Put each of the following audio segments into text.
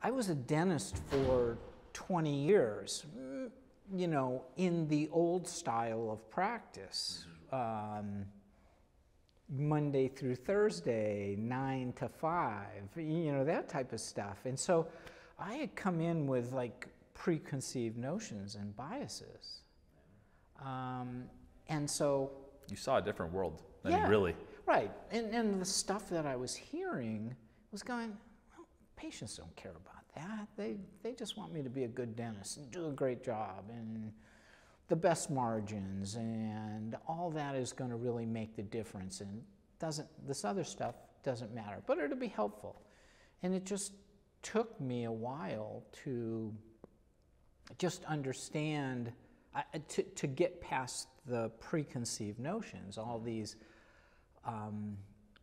I was a dentist for 20 years, you know, in the old style of practice. Monday through Thursday, 9 to 5, you know, that type of stuff. And so I had come in with like preconceived notions and biases. And so... You saw a different world. I yeah, mean, really. Right. And the stuff that I was hearing was going, well, patients don't care about that. They just want me to be a good dentist and do a great job and the best margins, and all that is going to really make the difference, and this other stuff doesn't matter, but it'll be helpful. And it just took me a while to just understand, to get past the preconceived notions, all these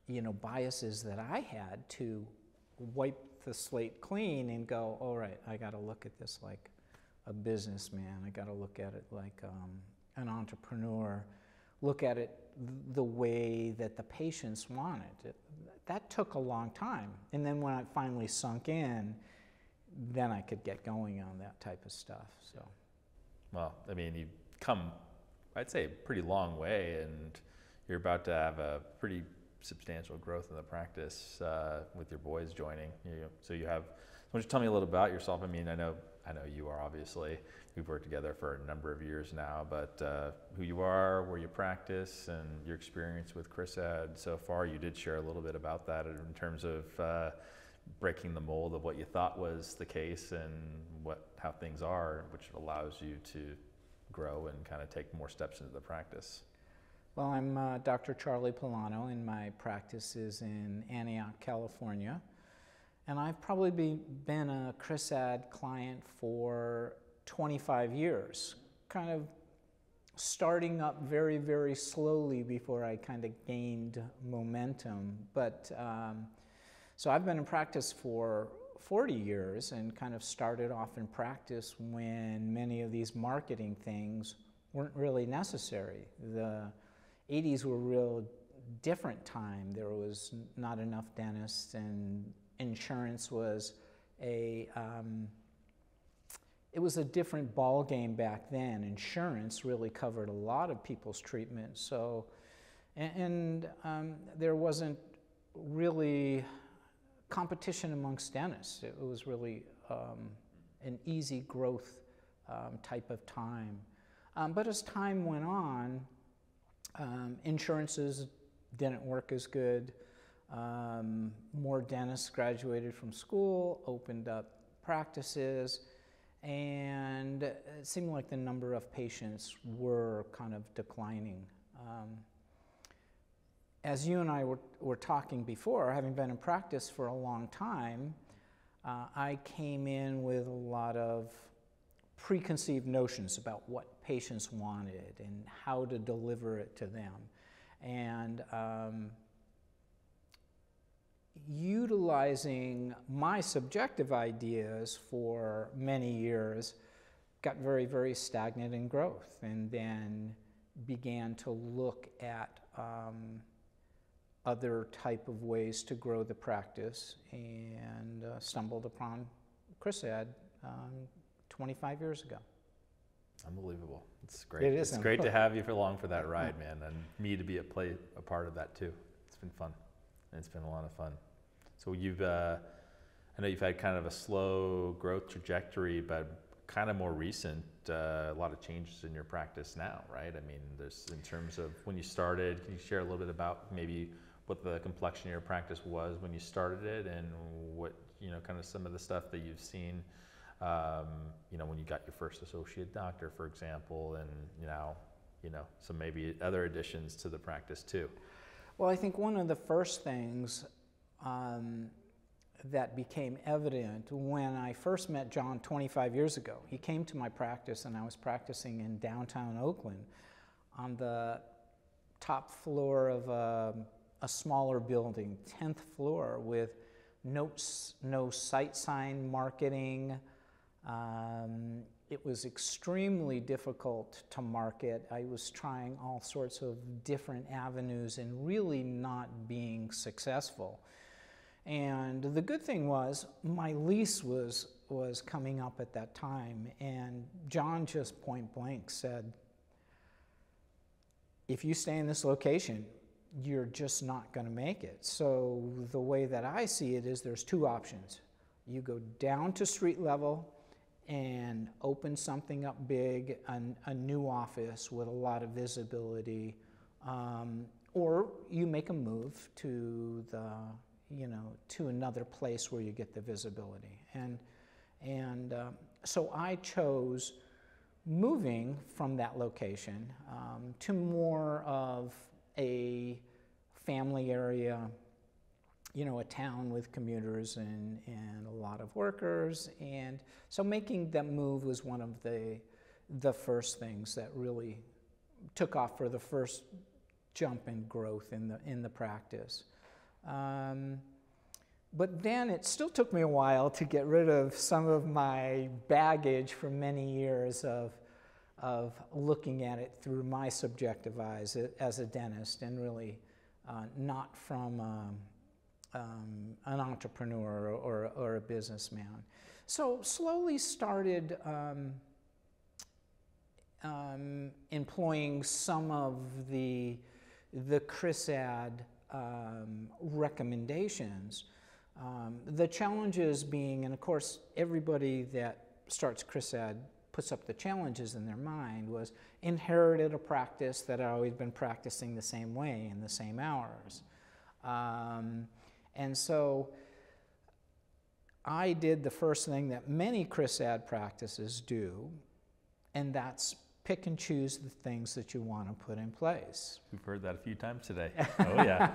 you know, biases that I had, to wipe the slate clean and go, all right, I got to look at this like a businessman. I got to look at it like an entrepreneur. Look at it the way that the patients want it. That took a long time. And then when it finally sunk in, then I could get going on that type of stuff. So, well, I mean, you've come, I'd say, a pretty long way, and you're about to have a pretty substantial growth in the practice with your boys joining. So you have. Why don't you tell me a little about yourself? I mean, I know you are, obviously. We've worked together for a number of years now, but who you are, where you practice, and your experience with ChrisAd so far. You did share a little bit about that in terms of breaking the mold of what you thought was the case and how things are, which allows you to grow and kind of take more steps into the practice. Well, I'm Dr. Charlie Palano, and my practice is in Antioch, California. And I've probably been a ChrisAd client for 25 years, kind of starting up very, very slowly before I kind of gained momentum. But so I've been in practice for 40 years and kind of started off in practice when many of these marketing things weren't really necessary. The 80s were a real different time. There was not enough dentists, and insurance was it was a different ball game back then. Insurance really covered a lot of people's treatment. So, and there wasn't really competition amongst dentists. It was really an easy growth type of time. But as time went on, insurances didn't work as good. More dentists graduated from school, opened up practices, and it seemed like the number of patients were kind of declining. As you and I were talking before, having been in practice for a long time, I came in with a lot of preconceived notions about what patients wanted and how to deliver it to them. And utilizing my subjective ideas for many years got very, very stagnant in growth, and then began to look at other type of ways to grow the practice, and stumbled upon ChrisAd 25 years ago. Unbelievable. It's great. It is. It's great to have you along for that ride, man, and me to be a part of that too. It's been fun, and it's been a lot of fun. So you've, I know you've had kind of a slow growth trajectory, but kind of more recent, a lot of changes in your practice now, right? I mean, there's, in terms of when you started, can you share a little bit about maybe what the complexion of your practice was when you started it, and what, you know, kind of some of the stuff that you've seen, you know, when you got your first associate doctor, for example, and now, you know, some maybe other additions to the practice too? Well, I think one of the first things that became evident when I first met John 25 years ago. He came to my practice, and I was practicing in downtown Oakland on the top floor of a smaller building, 10th floor, with no sight sign marketing. It was extremely difficult to market. I was trying all sorts of different avenues and really not being successful. And the good thing was my lease was coming up at that time, and John just point blank said, if you stay in this location, you're just not going to make it. So the way that I see it is there's two options. You go down to street level and open something up big, a new office with a lot of visibility, or you make a move to to another place where you get the visibility. And so I chose moving from that location to more of a family area, a town with commuters and a lot of workers. And so making that move was one of the first things that really took off for the first jump in growth in the practice. But then it still took me a while to get rid of some of my baggage from many years of looking at it through my subjective eyes as a dentist, and really not from an entrepreneur or a businessman. So slowly started employing some of the ChrisAD recommendations. The challenges being, and of course everybody that starts ChrisAD puts up the challenges in their mind, was inherited a practice that had always been practicing the same way in the same hours. And so I did the first thing that many ChrisAD practices do, and that's pick and choose the things that you want to put in place. We've heard that a few times today. Oh yeah.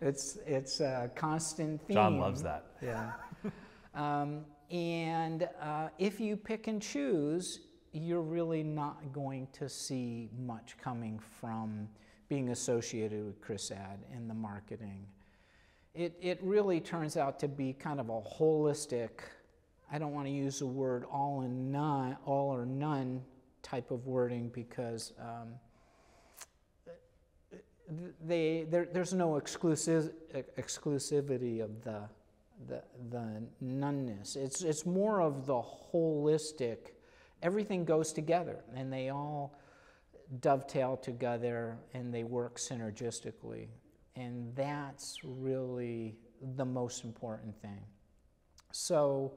It's a constant theme. John loves that. Yeah. And if you pick and choose, you're really not going to see much coming from being associated with ChrisAD and the marketing. It really turns out to be kind of a holistic, I don't want to use the word all or none type of wording, because there's no exclusivity of the noneness. It's more of the holistic. Everything goes together, and they all dovetail together, and they work synergistically. And that's really the most important thing. So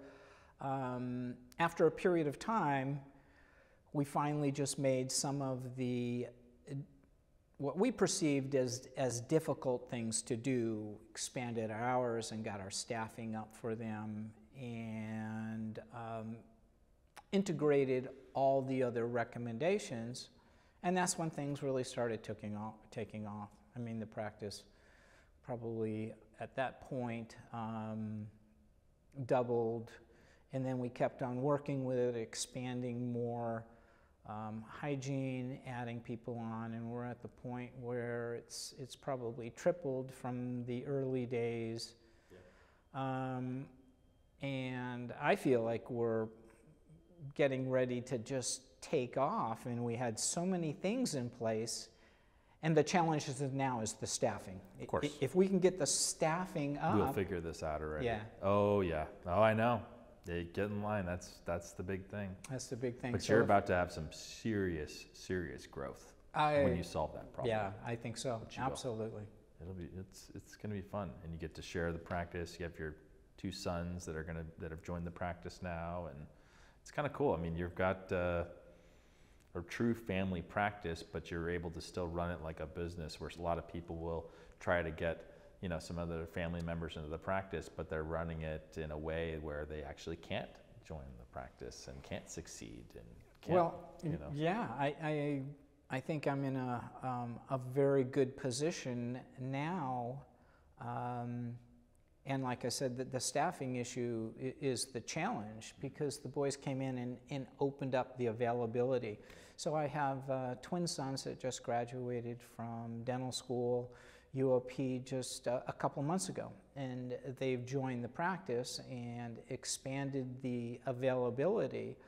after a period of time, we finally just made some of the what we perceived as difficult things to do, expanded our hours and got our staffing up for them, and integrated all the other recommendations, and that's when things really started taking off. I mean, the practice probably at that point doubled, and then we kept on working with it, expanding more hygiene, adding people on, and we're at the point where it's probably tripled from the early days. Yeah. And I feel like we're getting ready to just take off, and we had so many things in place, and the challenge now is the staffing. Of course. If we can get the staffing up, we'll figure this out already. Yeah. Oh yeah. Oh, I know. They get in line. That's the big thing. That's the big thing. But you're about to have some serious growth when you solve that problem. Yeah, I think so. Absolutely. It's gonna be fun, and you get to share the practice. You have your two sons that have joined the practice now, and it's kind of cool. I mean, you've got a true family practice, but you're able to still run it like a business, where a lot of people will try to get some other family members into the practice, but they're running it in a way where they actually can't join the practice and can't succeed and can't, yeah, I think I'm in a very good position now, and like I said, the staffing issue is the challenge, because the boys came in and opened up the availability. So I have twin sons that just graduated from dental school, UOP, just a couple months ago, and they've joined the practice and expanded the availability.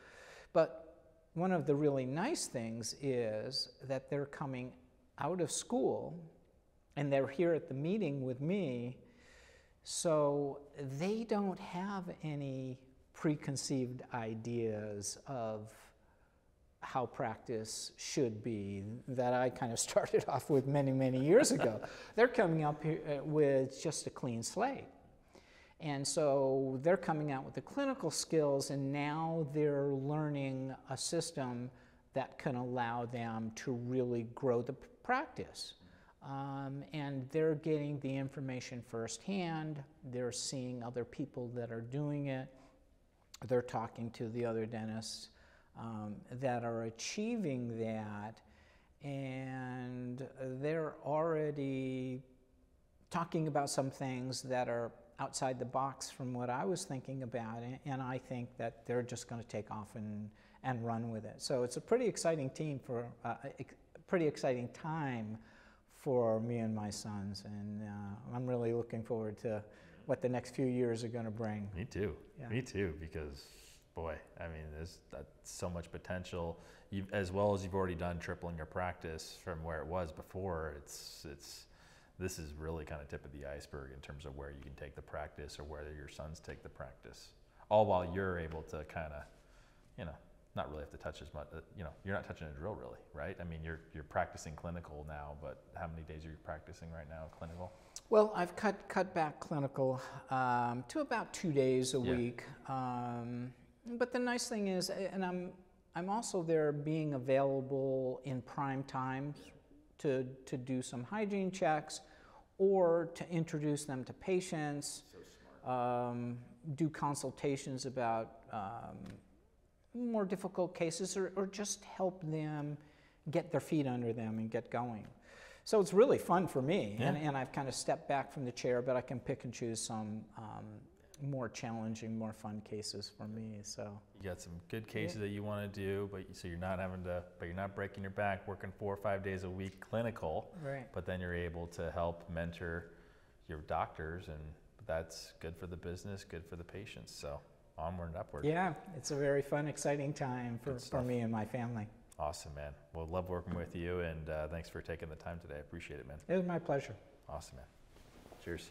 But one of the really nice things is that they're coming out of school, and they're here at the meeting with me, So they don't have any preconceived ideas of how practice should be that I kind of started off with many, many years ago. They're coming up here with just a clean slate. And so they're coming out with the clinical skills, and now they're learning a system that can allow them to really grow the practice. And they're getting the information firsthand. They're seeing other people that are doing it. They're talking to the other dentists that are achieving that, and they're already talking about some things that are outside the box from what I was thinking about, and I think that they're just going to take off and run with it. So it's a pretty exciting team for pretty exciting time for me and my sons, and I'm really looking forward to what the next few years are going to bring. Me too. Yeah. Me too, because boy, I mean, there's so much potential. As well as you've already done tripling your practice from where it was before. This is really kind of tip of the iceberg in terms of where you can take the practice, or where your sons take the practice, all while you're able to kind of, not really have to touch as much. You're not touching a drill really, right? I mean, you're practicing clinical now, but how many days are you practicing right now clinical? Well, I've cut back clinical to about 2 days a week. But the nice thing is, and I'm also there being available in prime time to do some hygiene checks, or to introduce them to patients, do consultations about more difficult cases, or just help them get their feet under them and get going. So it's really fun for me, and I've kind of stepped back from the chair, but I can pick and choose some more challenging, more fun cases for me. So you got some good cases that you want to do, but you're not breaking your back, working 4 or 5 days a week clinical, right. But then you're able to help mentor your doctors, and that's good for the business, good for the patients. So onward and upward. Yeah, it's a very fun, exciting time for me and my family. Awesome, man. Well, love working with you, and thanks for taking the time today. I appreciate it, man. It was my pleasure. Awesome, man. Cheers.